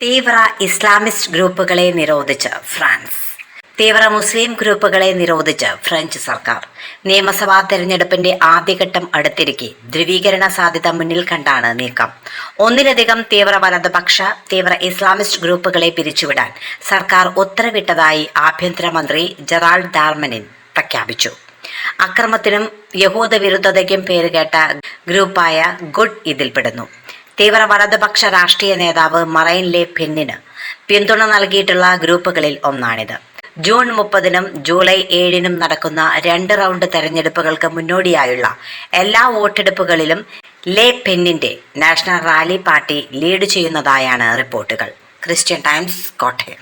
തീവ്ര ഇസ്ലാമിസ്റ്റ് ഗ്രൂപ്പുകളെ നിരോധിച്ച് ഫ്രാൻസ്. തീവ്ര മുസ്ലിം ഗ്രൂപ്പുകളെ നിരോധിച്ച് ഫ്രഞ്ച് സർക്കാർ. നിയമസഭാ തെരഞ്ഞെടുപ്പിന്റെ ആദ്യഘട്ടം അടുത്തിരിക്കെ ധ്രുവീകരണ സാധ്യത മുന്നിൽ കണ്ടാണ് നീക്കം. ഒന്നിലധികം തീവ്ര വലതുപക്ഷ തീവ്ര ഇസ്ലാമിസ്റ്റ് ഗ്രൂപ്പുകളെ പിരിച്ചുവിടാൻ സർക്കാർ ഉത്തരവിട്ടതായി ആഭ്യന്തരമന്ത്രി ജെറാൾഡ് ഡാർമനിൻ പ്രഖ്യാപിച്ചു. അക്രമത്തിനും യഹൂദ വിരുദ്ധതയ്ക്കും പേരുകേട്ട ഗ്രൂപ്പായ ഗുഡ് ഇതിൽപ്പെടുന്നു. തീവ്ര വലതുപക്ഷ രാഷ്ട്രീയ നേതാവ് മറൈൻ ലെ പെന്നിന് പിന്തുണ നൽകിയിട്ടുള്ള ഗ്രൂപ്പുകളിൽ ഒന്നാണിത്. ജൂൺ 30-നും ജൂലൈ 7-നും നടക്കുന്ന 2 റൗണ്ട് തെരഞ്ഞെടുപ്പുകൾക്ക് മുന്നോടിയായുള്ള എല്ലാ വോട്ടെടുപ്പുകളിലും ലെ പെന്നിന്റെ നാഷണൽ റാലി പാർട്ടി ലീഡ് ചെയ്യുന്നതായാണ് റിപ്പോർട്ടുകൾ. Christian times, Kottayam.